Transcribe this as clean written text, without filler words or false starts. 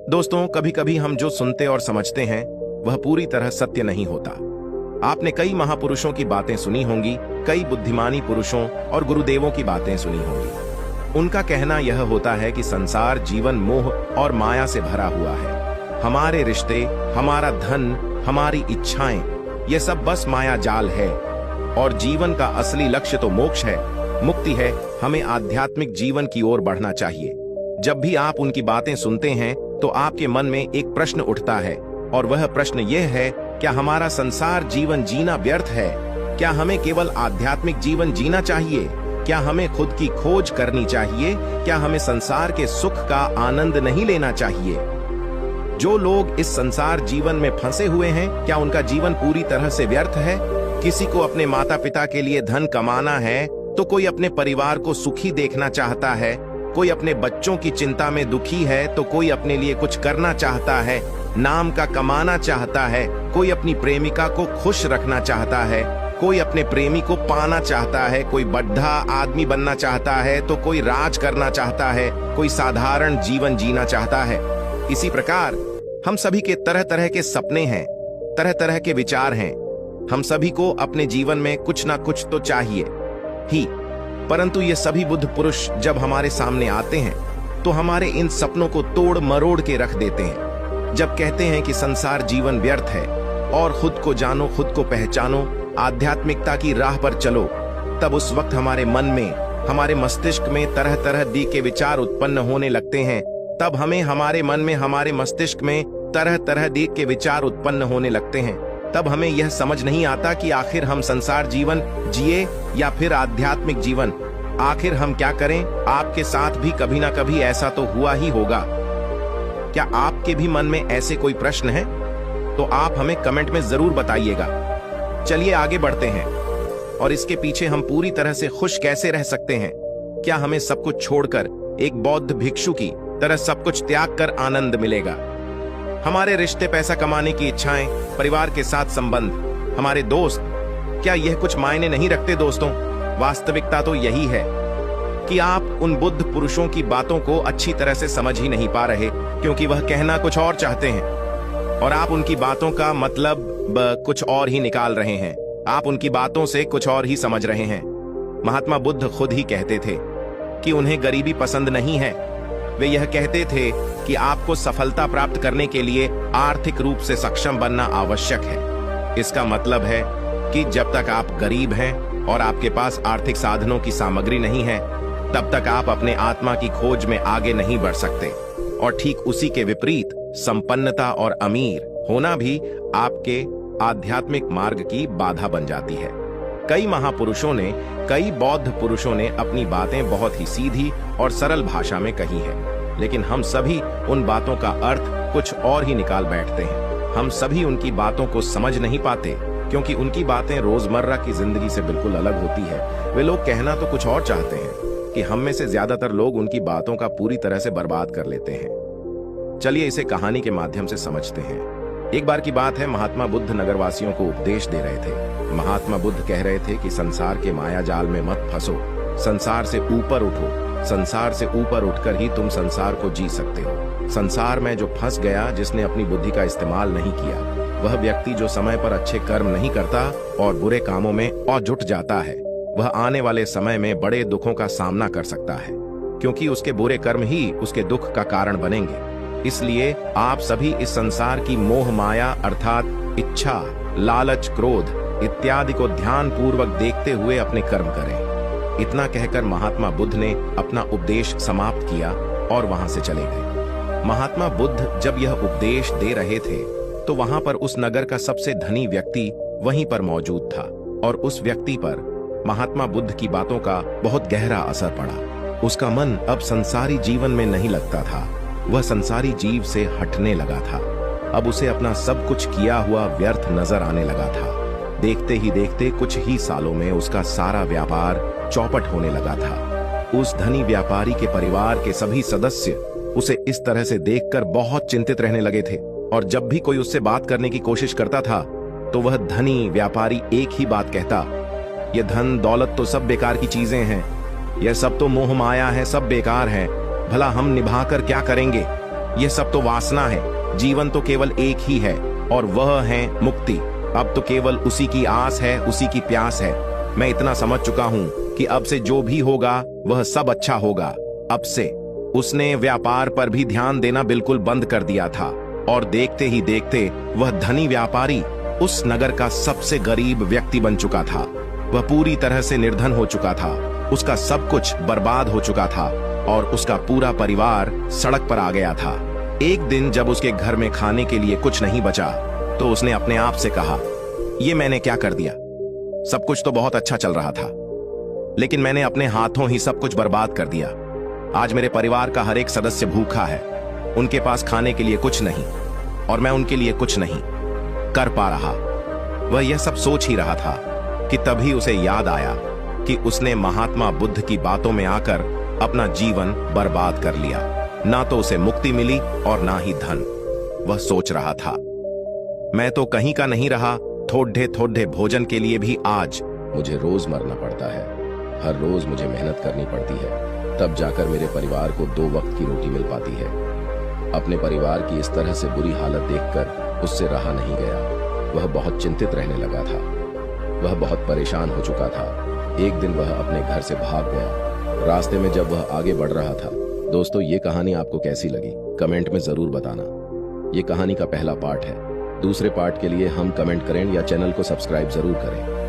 दोस्तों, कभी कभी हम जो सुनते और समझते हैं वह पूरी तरह सत्य नहीं होता। आपने कई महापुरुषों की बातें सुनी होंगी, कई बुद्धिमानी पुरुषों और गुरुदेवों की बातें सुनी होंगी। उनका कहना यह होता है कि संसार जीवन मोह और माया से भरा हुआ है। हमारे रिश्ते, हमारा धन, हमारी इच्छाएं, ये सब बस माया जाल है और जीवन का असली लक्ष्य तो मोक्ष है, मुक्ति है। हमें आध्यात्मिक जीवन की ओर बढ़ना चाहिए। जब भी आप उनकी बातें सुनते हैं तो आपके मन में एक प्रश्न उठता है और वह प्रश्न यह है, क्या हमारा संसार जीवन जीना व्यर्थ है? क्या हमें केवल आध्यात्मिक जीवन जीना चाहिए? क्या हमें खुद की खोज करनी चाहिए? क्या हमें संसार के सुख का आनंद नहीं लेना चाहिए? जो लोग इस संसार जीवन में फंसे हुए हैं, क्या उनका जीवन पूरी तरह से व्यर्थ है? किसी को अपने माता पिता के लिए धन कमाना है तो कोई अपने परिवार को सुखी देखना चाहता है, कोई अपने बच्चों की चिंता में दुखी है तो कोई अपने लिए कुछ करना चाहता है, नाम का कमाना चाहता है, कोई अपनी प्रेमिका को खुश रखना चाहता है, कोई अपने प्रेमी को पाना चाहता है, कोई बड्ढा आदमी बनना चाहता है तो कोई राज करना चाहता है, कोई साधारण जीवन जीना चाहता है। इसी प्रकार हम सभी के तरह तरह के सपने हैं, तरह तरह के विचार हैं। हम सभी को अपने जीवन में कुछ ना कुछ तो चाहिए ही, परंतु ये सभी बुद्ध पुरुष जब हमारे सामने आते हैं तो हमारे इन सपनों को तोड़ मरोड़ के रख देते हैं। जब कहते हैं कि संसार जीवन व्यर्थ है और खुद को जानो, खुद को पहचानो, आध्यात्मिकता की राह पर चलो, तब उस वक्त हमारे मन में, हमारे मस्तिष्क में तरह तरह के विचार उत्पन्न होने लगते हैं। तब हमें हमारे मन में, हमारे मस्तिष्क में तरह तरह के विचार उत्पन्न होने लगते हैं। तब हमें यह समझ नहीं आता कि आखिर हम संसार जीवन जिए या फिर आध्यात्मिक जीवन। आखिर हम क्या करें? आपके साथ भी कभी ना कभी ऐसा तो हुआ ही होगा। क्या आपके भी मन में ऐसे कोई प्रश्न है? तो आप हमें कमेंट में जरूर बताइएगा। चलिए आगे बढ़ते हैं और इसके पीछे हम पूरी तरह से खुश कैसे रह सकते हैं। क्या हमें सब कुछ छोड़कर एक बौद्ध भिक्षु की तरह सब कुछ त्याग कर आनंद मिलेगा? हमारे रिश्ते, पैसा कमाने की इच्छाएं, परिवार के साथ संबंध, हमारे दोस्त, क्या यह कुछ मायने नहीं रखते? दोस्तों, वास्तविकता तो यही है कि आप उन बुद्ध पुरुषों की बातों को अच्छी तरह से समझ ही नहीं पा रहे, क्योंकि वह कहना कुछ और चाहते हैं और आप उनकी बातों का मतलब कुछ और ही निकाल रहे हैं। आप उनकी बातों से कुछ और ही समझ रहे हैं। महात्मा बुद्ध खुद ही कहते थे कि उन्हें गरीबी पसंद नहीं है। वे यह कहते थे कि आपको सफलता प्राप्त करने के लिए आर्थिक रूप से सक्षम बनना आवश्यक है। इसका मतलब है कि जब तक आप गरीब हैं और आपके पास आर्थिक साधनों की सामग्री नहीं है, तब तक आप अपने आत्मा की खोज में आगे नहीं बढ़ सकते। और ठीक उसी के विपरीत संपन्नता और अमीर होना भी आपके आध्यात्मिक मार्ग की बाधा बन जाती है। कई महापुरुषों ने, कई बौद्ध पुरुषों ने अपनी बातें बहुत ही सीधी और सरल भाषा में कही है, लेकिन हम सभी उन बातों का अर्थ कुछ और ही निकाल बैठते हैं। हम सभी उनकी बातों को समझ नहीं पाते, क्योंकि उनकी बातें रोजमर्रा की जिंदगी से बिल्कुल अलग होती है। वे लोग कहना तो कुछ और चाहते हैं कि हम में से ज्यादातर लोग उनकी बातों का पूरी तरह से बर्बाद कर लेते हैं। चलिए इसे कहानी के माध्यम से समझते हैं। एक बार की बात है, महात्मा बुद्ध नगरवासियों को उपदेश दे रहे थे। महात्मा बुद्ध कह रहे थे कि संसार के माया जाल में मत फंसो, संसार से ऊपर उठो। संसार से ऊपर उठकर ही तुम संसार को जी सकते हो। संसार में जो फंस गया, जिसने अपनी बुद्धि का इस्तेमाल नहीं किया, वह व्यक्ति जो समय पर अच्छे कर्म नहीं करता और बुरे कामों में और जुट जाता है, वह आने वाले समय में बड़े दुखों का सामना कर सकता है, क्योंकि उसके बुरे कर्म ही उसके दुख का कारण बनेंगे। इसलिए आप सभी इस संसार की मोह माया अर्थात इच्छा, लालच, क्रोध इत्यादि को ध्यान पूर्वक देखते हुए अपने कर्म करें। इतना कहकर महात्मा बुद्ध ने अपना उपदेश समाप्त किया और वहां से चले गए। महात्मा बुद्ध जब यह उपदेश दे रहे थे तो वहां पर उस नगर का सबसे धनी व्यक्ति वहीं पर मौजूद था और उस व्यक्ति पर महात्मा बुद्ध की बातों का बहुत गहरा असर पड़ा। उसका मन अब संसारी जीवन में नहीं लगता था, वह संसारी जीव से हटने लगा था। अब उसे अपना सब कुछ किया हुआ व्यर्थ नजर आने लगा था। देखते ही देखते कुछ ही सालों में उसका सारा व्यापार चौपट होने लगा था। उस धनी व्यापारी के परिवार के सभी सदस्य उसे इस तरह से देखकर बहुत चिंतित रहने लगे थे और जब भी कोई उससे बात करने की कोशिश करता था तो वह धनी व्यापारी एक ही बात कहता, यह धन दौलत तो सब बेकार की चीजें हैं, यह सब तो मोह माया है, सब बेकार है, भला हम निभाकर क्या करेंगे? यह सब तो वासना है, जीवन तो केवल एक ही है और वह है मुक्ति। अब तो केवल उसी की आस है, उसी की प्यास है। मैं इतना समझ चुका हूँ कि अब से जो भी होगा वह सब अच्छा होगा। अब से उसने व्यापार पर भी ध्यान देना बिल्कुल बंद कर दिया था और देखते ही देखते वह धनी व्यापारी उस नगर का सबसे गरीब व्यक्ति बन चुका था। वह पूरी तरह से निर्धन हो चुका था, उसका सब कुछ बर्बाद हो चुका था और उसका पूरा परिवार सड़क पर आ गया था। एक दिन जब उसके घर में खाने के लिए कुछ नहीं बचा तो उसने अपने आप से कहा, ये मैंने क्या कर दिया? सब कुछ तो बहुत अच्छा चल रहा था, लेकिन मैंने अपने हाथों ही सब कुछ बर्बाद कर दिया। आज मेरे परिवार का हर एक सदस्य भूखा है, उनके पास खाने के लिए कुछ नहीं और मैं उनके लिए कुछ नहीं कर पा रहा। वह यह सब सोच ही रहा था कि तभी उसे याद आया कि उसने महात्मा बुद्ध की बातों में आकर अपना जीवन बर्बाद कर लिया। ना तो उसे मुक्ति मिली और ना ही धन। वह सोच रहा था, मैं तो कहीं का नहीं रहा, थोड़े थोड़े भोजन के लिए भी आज मुझे रोज मरना पड़ता है। हर रोज मुझे मेहनत करनी पड़ती है, तब जाकर मेरे परिवार को 2 वक्त की रोटी मिल पाती है। अपने परिवार की इस तरह से बुरी हालत देखकर उससे रहा नहीं गया। वह बहुत चिंतित रहने लगा था, वह बहुत परेशान हो चुका था। एक दिन वह अपने घर से भाग गया। रास्ते में जब वह आगे बढ़ रहा था, दोस्तों ये कहानी आपको कैसी लगी कमेंट में जरूर बताना। ये कहानी का पहला पार्ट है। दूसरे पार्ट के लिए हम कमेंट करें या चैनल को सब्सक्राइब जरूर करें।